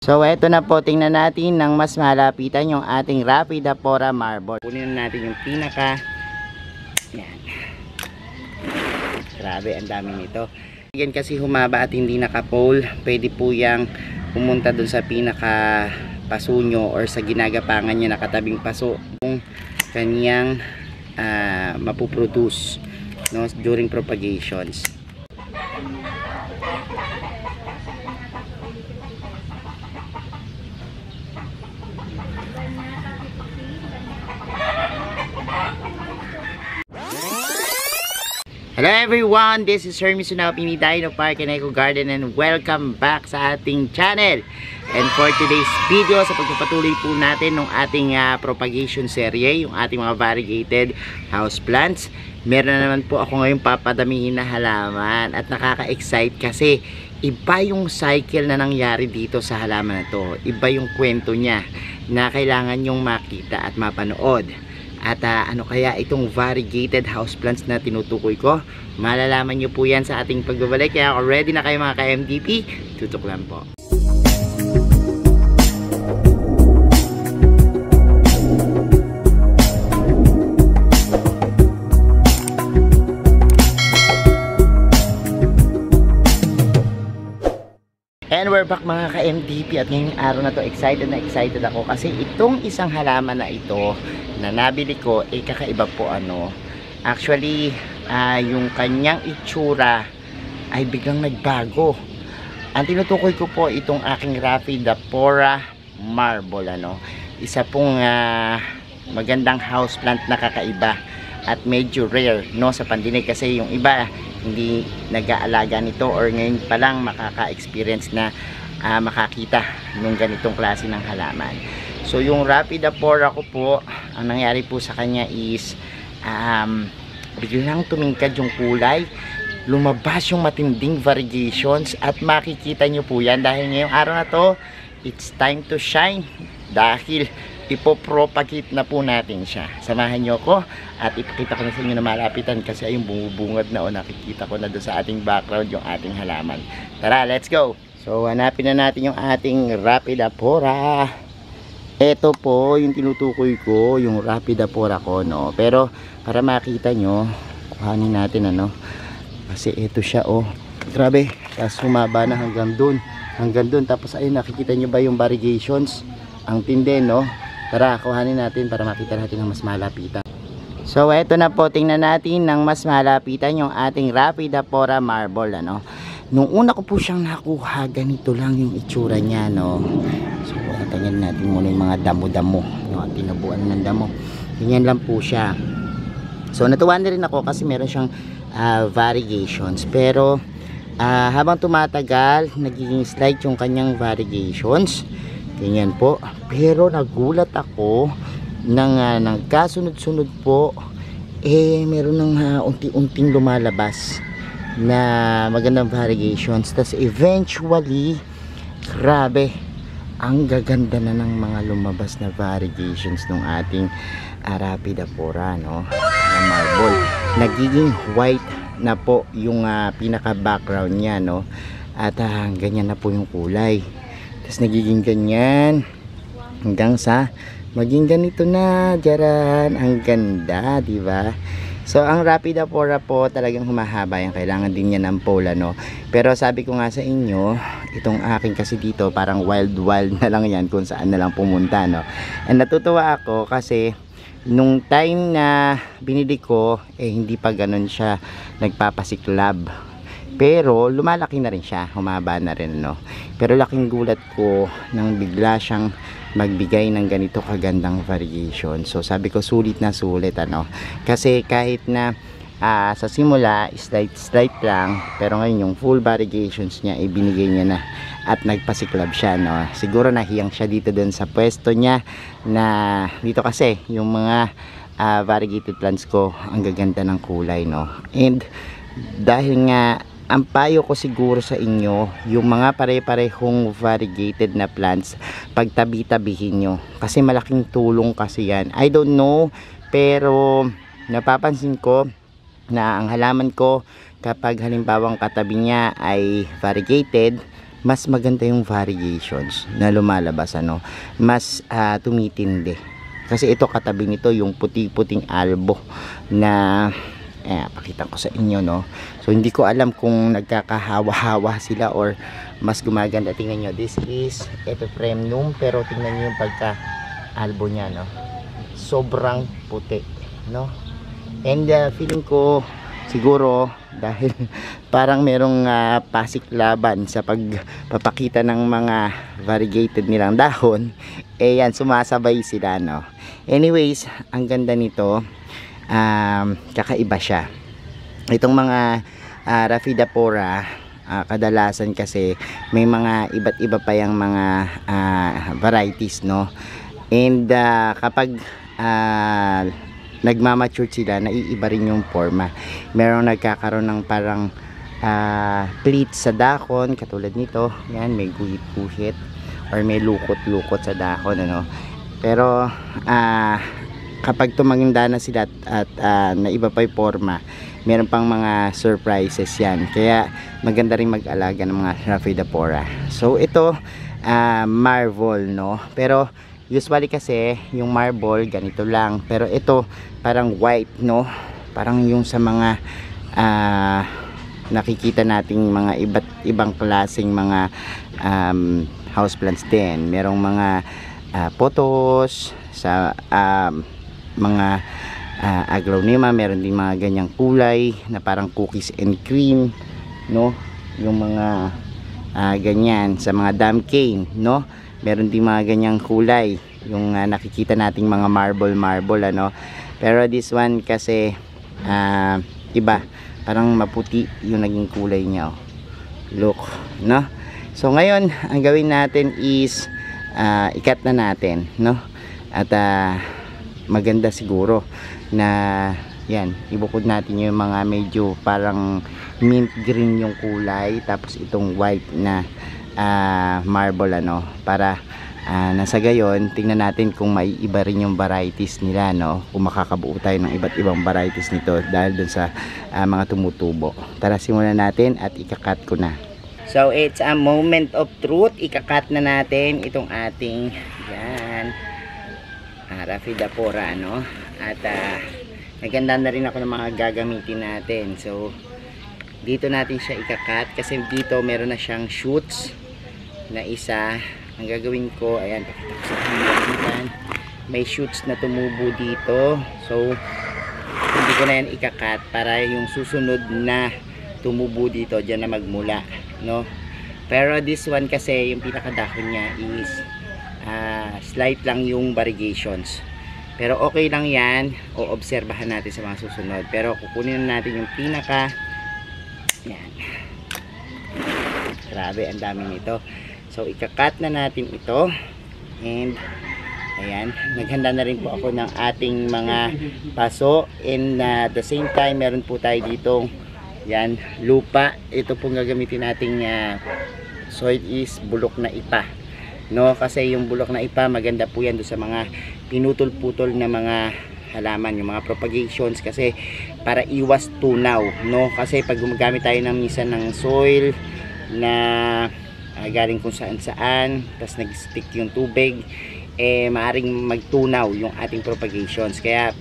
So eto na po, tingnan natin ng mas malapitan yung ating Rapidapora marble. Kunin natin yung pinaka. Yan. Grabe, ang dami nito. Yan kasi humaba at hindi naka-pole. Pwede po yang pumunta dun sa pinaka paso nyo or sa ginagapangan nyo nakatabing paso. Kung kanyang mapuproduce, no, during propagations. Hello everyone, this is Hermes Sunapini Dino Park and Eco Garden and welcome back sa ating channel. And for today's video, sa pagpapatuloy po natin ng ating propagation serye, yung ating mga variegated house plants, meron na naman po ako ngayong papadamihin na halaman at nakaka-excite kasi iba yung cycle na nangyari dito sa halaman na to. Iba yung kwento niya na kailangan yung makita at mapanood. At ano kaya itong variegated houseplants na tinutukoy ko? Malalaman nyo po yan sa ating pagbabalik. Kaya ready na kayo mga ka-MDP? Tutok lang po. And we're back mga ka-MDP at ngayong araw na to excited ako kasi itong isang halaman na ito na nabili ko kakaiba po actually yung kanyang itsura ay biglang nagbago. Ang tinutukoy ko po itong aking Rapidapora marble isa pong magandang houseplant na kakaiba at medyo rare sa pandinig kasi yung iba hindi nag-aalaga nito or ngayon pa lang makaka-experience na makakita ng ganitong klase ng halaman. So yung Rapidapora ko po, ang nangyari po sa kanya is biglang tumingkad yung kulay, lumabas yung matinding variegations at makikita nyo po yan dahil ngayong araw na to, it's time to shine dahil ipopropagate na po natin siya. Samahan nyo ko at ipakita ko na sa inyo na malapitan kasi ayun bumubungad na nakikita ko na doon sa ating background yung ating halaman. Tara, let's go! So hanapin na natin yung ating Rapidapora. Ito po yung tinutukoy ko, yung Rapidapora ko pero para makita nyo, kuhanin natin kasi ito siya grabe, tapos sumaba na hanggang dun tapos ayun nakikita nyo ba yung variegations, ang tindi Tara, kuhanin natin para makita natin ng mas malapitan. So eto na po, tingnan natin ng mas malapitan yung ating Rapidapora marble nung una ko po siyang nakuha, ganito lang yung itsura niya So tingnan natin muna yung mga damo-damo tinabuan ng damo, ganyan lang po siya. So natuwa na rin ako kasi meron siyang variegations pero habang tumatagal nagiging slight yung kanyang variegations, ganyan po. Pero nagulat ako ng kasunod-sunod po meron ng unti-unting lumalabas na magandang variegations. Tas eventually grabe, ang gaganda na ng mga lumabas na variegations ng ating Rapidapora na marble. Nagiging white na po yung pinaka background niya at ganyan na po yung kulay. Tapos nagiging ganyan hanggang sa maging ganito na, jaran. Ang ganda, di ba? So ang Rapidapora po talagang humahaba yan, kailangan din niya ng pole pero sabi ko nga sa inyo, itong akin kasi dito parang wild na lang yan kung saan na lang pumunta and natutuwa ako kasi nung time na binili ko hindi pa ganun siya nagpapasiklab. Pero lumalaki na rin siya, humaba na rin pero laking gulat ko nang bigla siyang magbigay ng ganito kagandang variation. So sabi ko sulit na sulit kasi kahit na sa simula slight lang, pero ngayon yung full variegations niya ibinigay niya na at nagpasiklab siya siguro nahiyang siya dito dun sa pwesto niya na dito kasi yung mga variegated plants ko ang gaganda ng kulay and dahil nga ang payo ko siguro sa inyo, yung mga pare-parehong variegated na plants, pagtabi-tabihin nyo. Kasi malaking tulong kasi yan. I don't know, pero napapansin ko na ang halaman ko, kapag halimbawang katabi niya ay variegated, mas maganda yung variations na lumalabas, ano, mas tumitindi. Kasi ito katabi nito yung puti-puting albo na pakita ko sa inyo, no. So hindi ko alam kung nagkakahawa-hawa sila or mas gumaganda. Tingnan nyo, this is epipremnum, pero tingnan nyo yung pagka albo nya, no, sobrang puti, no. And feeling ko siguro dahil parang merong pasiklaban sa pagpapakita ng mga variegated nilang dahon, yan, sumasabay sila, no. Anyways, ang ganda nito, kakaiba siya. Itong mga Rhaphidophora, kadalasan kasi may mga iba't iba pa yung mga varieties, no. And kapag nagmamature sila, naiiba rin yung forma. Merong nagkakaroon ng parang pleats sa dahon, katulad nito. Yan, may guhit-guhit or may lukot-lukot sa dahon, ano. Pero kapag tumaganda na sila at naiba pa yung forma, meron pang mga surprises yan. Kaya maganda rin mag-alaga ng mga Rhaphidophora. So ito, marble, no. Pero usually kasi yung marble ganito lang, pero ito parang white, no. Parang yung sa mga nakikita nating mga iba't ibang klaseng mga houseplants din. Merong mga potos sa mga aglaonema, meron din mga ganyang kulay na parang cookies and cream, no. Yung mga ganyan sa mga dam cane, no. Meron din mga ganyang kulay yung nakikita nating mga marble, ano. Pero this one kasi iba, parang maputi yung naging kulay niya, oh. Look, no. So ngayon ang gawin natin is ikat na natin, no. At maganda siguro na yan, ibukod natin yung mga medyo parang mint green yung kulay, tapos itong white na marble, ano, para nasa gayon tingnan natin kung may iba rin yung varieties nila, no, kung makakabuo tayo ng iba't ibang varieties nito dahil dun sa mga tumutubo. Tara, simulan natin at ikakat ko na. So it's a moment of truth. Ikakat na natin itong ating yan Rhaphidophora, no. At naganda na rin ako ng mga gagamitin natin. So dito natin siya ikakat kasi dito meron na siyang shoots na isa. Ang gagawin ko, ayan, pakita ko sa inyo, may shoots na tumubo dito. So hindi ko na yan ikakat para yung susunod na tumubo dito dyan na magmula, no. Pero this one kasi yung pinakadahon niya is slight lang yung variegations, pero okay lang yan, o obserbahan natin sa mga susunod. Pero kukunin natin yung pinaka, yan, grabe ang dami nito. So ikakat na natin ito. And ayan, naghanda na rin po ako ng ating mga paso. And at the same time meron po tayo ditong yan, lupa. Ito pong gagamitin nating soil is bulok na ipa, no, kasi yung bulok na ipa maganda po yan doon sa mga pinutol-putol na mga halaman, yung mga propagations, kasi para iwas tunaw, no. Kasi pag gumagamit tayo ng minsan ng soil na galing kung saan saan, tapos nag-stick yung tubig, maaring magtunaw yung ating propagations. Kaya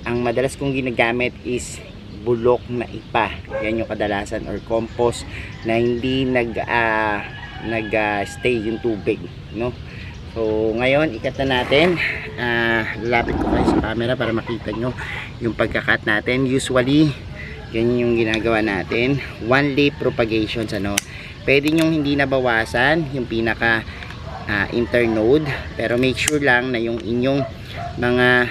ang madalas kong ginagamit is bulok na ipa. Yan yung kadalasan, or compost na hindi nag-stay yung tubig, no. So ngayon ikat na natin. Lalapit ko kayo sa camera para makita nyo yung pagkakat natin. Usually yan yung ginagawa natin, one leaf propagations, ano. Pwede nyo hindi nabawasan yung pinaka internode, pero make sure lang na yung inyong mga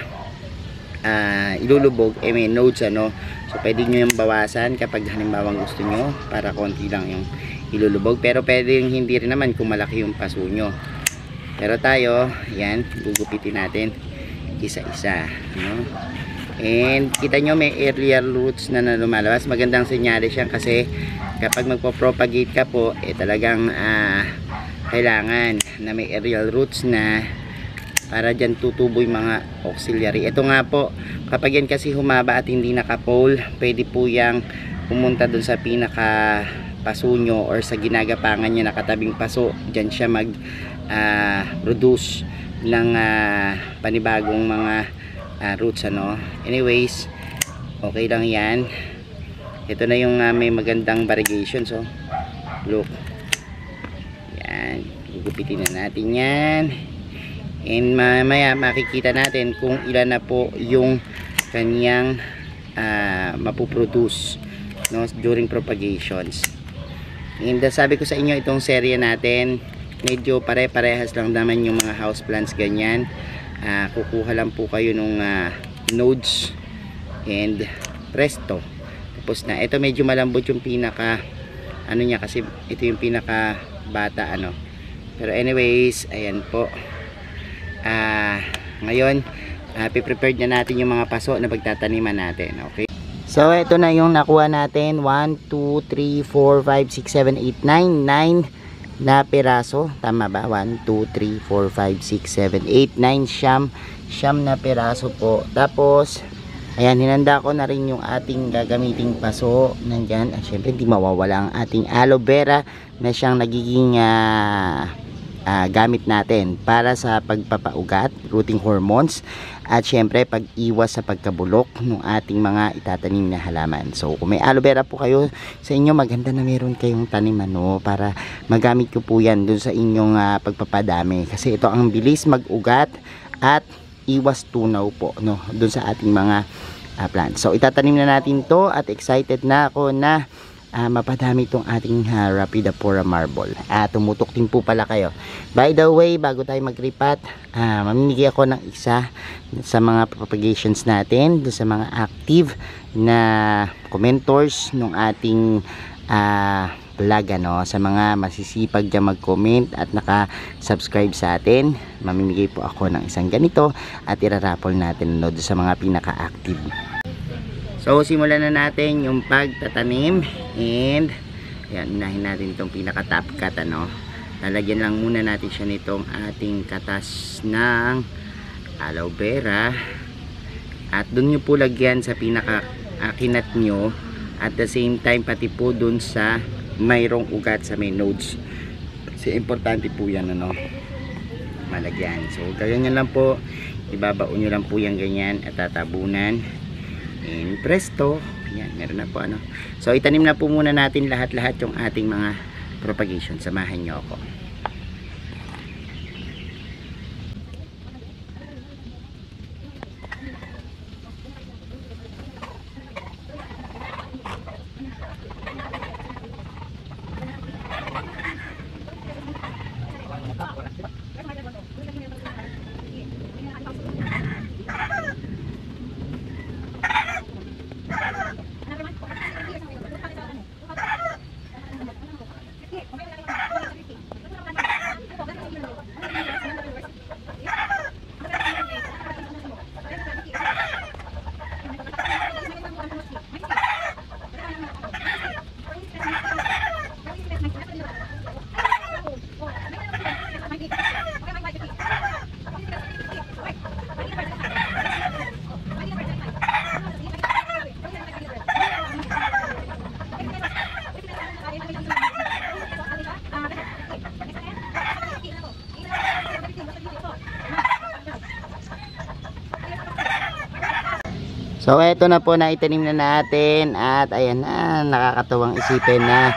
ilulubog may nodes, ano. So pwede nyo yung bawasan kapag halimbawa gusto nyo para konti lang yung ilulubog, pero pwede yung hindi rin naman kung malaki yung paso nyo. Pero tayo, yan, gugupitin natin isa-isa, no? And kita nyo may earlier roots na lumalabas. Magandang senyales yan kasi kapag magpo-propagate ka po, talagang kailangan na may aerial roots na para dyan tutubo yung mga auxiliary. Ito nga po, kapag yan kasi humaba at hindi naka-pole, pwede po yang pumunta dun sa pinaka paso nyo or sa ginagapangan niya na katabing paso, dyan siya mag produce ng panibagong mga roots, ano. Anyways, okay lang yan. Ito na yung may magandang variegation. So look, yan, gugupitin na natin yan, and mamaya makikita natin kung ilan na po yung kanyang mapuproduce, no, during propagations. And sabi ko sa inyo, itong serye natin medyo pare-parehas lang naman yung mga houseplants ganyan. Kukuha lang po kayo nung nodes and presto, tapos na. Ito medyo malambot yung pinaka ano niya, kasi ito yung pinaka bata, ano. Pero anyways, ayan po. Ngayon prepared na natin yung mga paso na pagtataniman natin. Okay, so ito na yung nakuha natin. 1, 2, 3, 4, 5, 6, 7, 8, 9 na piraso, tama ba? 1, 2, 3, 4, 5, 6, 7, 8, 9, siyam na piraso po. Tapos ayan, hinanda ko na rin yung ating gagamiting paso. Nandyan, at syempre hindi mawawala ang ating aloe vera na siyang nagiging gamit natin para sa pagpapaugat, rooting hormones, at syempre pag-iwas sa pagkabulok ng ating mga itatanim na halaman. So kung may aloe vera po kayo sa inyo, maganda na meron kayong tanim, ano, para magamit ko po yan dun sa inyong pagpapadami, kasi ito ang bilis mag-ugat at iwas tunaw po, no, dun sa ating mga plants. So itatanim na natin to, at excited na ako na mapadami itong ating Rapidapora marble. Tumutok din po pala kayo. By the way, bago tayo magripat, mamimigay ako ng isa sa mga propagations natin, sa mga active na commentors ng ating vlog, ano. Sa mga masisipag dyan mag-comment at naka-subscribe sa atin, mamimigay po ako ng isang ganito at iraraffle natin, no, sa mga pinaka-active. So simulan na natin yung pagtatanim, and yan, unahin natin itong pinaka top cut, ano. Lalagyan lang muna natin siya nitong ating katas ng aloe vera, at dun nyo po lagyan sa pinaka kinat nyo, at the same time pati po dun sa mayroong ugat sa may nodes, kasi importante po yan, ano, malagyan. So ganyan lang po, ibabaon nyo lang po yan ganyan at tatabunan. And presto, yan, meron na po, ano. So itanim na po muna natin lahat-lahat yung ating mga propagation. Samahan nyo ako. So eto na po, na itanim na natin, at ayan na, nakakatuwang isipin na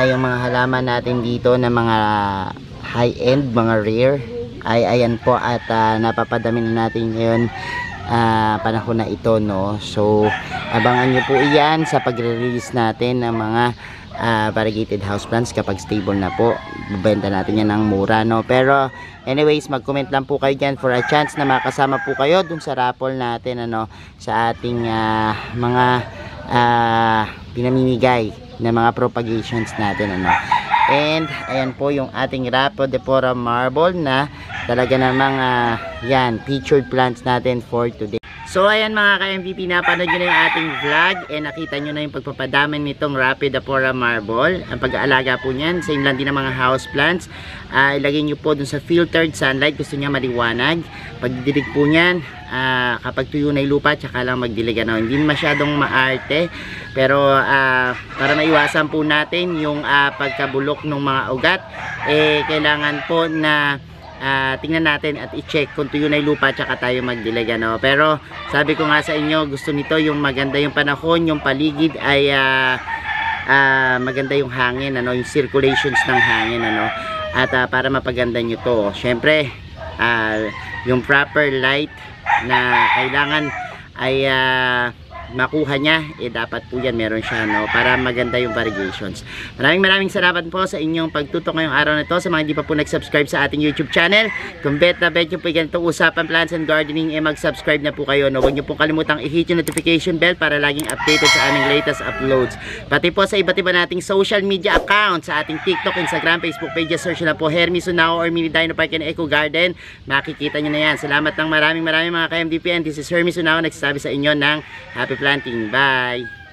yung mga halaman natin dito na mga high-end, mga rare, ay ayan po, at napapadami na natin ngayon panahon na ito, no. So abangan nyo po iyan sa pagre-release natin ng mga variegated houseplants. Kapag stable na po, bibenta natin yan ng mura, no. Pero anyways, mag-comment lang po kayo dyan for a chance na makasama po kayo dun sa raffle natin, ano, sa ating mga pinamimigay na mga propagations natin, ano. And ayan po yung ating Rapidapora marble na talaga namang yan, featured plants natin for today. So ayan mga ka-MVP, napanood nyo na yung ating vlog, and nakita nyo na yung pagpapadaman nitong Rapidapora marble. Ang pag-aalaga po nyan, same lang din ng mga house plants. Ilagay nyo po dun sa filtered sunlight, gusto nyo maliwanag. Pagdidilig po nyan, kapag tuyo na yung lupa tsaka lang magdilig, ano. Hindi masyadong maarte, pero para maiwasan po natin yung pagkabulok ng mga ugat, kailangan po na tingnan natin at i-check kung tuyo na yung lupa tsaka tayo magdilig, ano. Pero sabi ko nga sa inyo, gusto nito yung maganda yung panahon, yung paligid ay maganda yung hangin, ano, yung circulations ng hangin, ano. At para mapaganda nyo to, syempre yung proper light na kailangan ay makuha niya, dapat po yan meron siya, no, para maganda yung variegations. Maraming salamat po sa inyong pagtutok ngayong araw na to. Sa mga hindi pa po nag-subscribe sa ating YouTube channel, kung bet na bet yung po ganitong usapan plants and gardening, mag-subscribe na po kayo, no. Huwag niyo pong kalimutang i-hit yung notification bell para laging updated sa aming latest uploads. Pati po sa iba't iba nating social media accounts, sa ating TikTok, Instagram, Facebook pages, search na po Hermy Sunao or Mini Dino Park and Eco Garden. Makikita nyo na yan. Salamat ng maraming mga ka-MDPN. This is Hermy Sunao, nagsasabi sa inyo ng happy planting. Bye!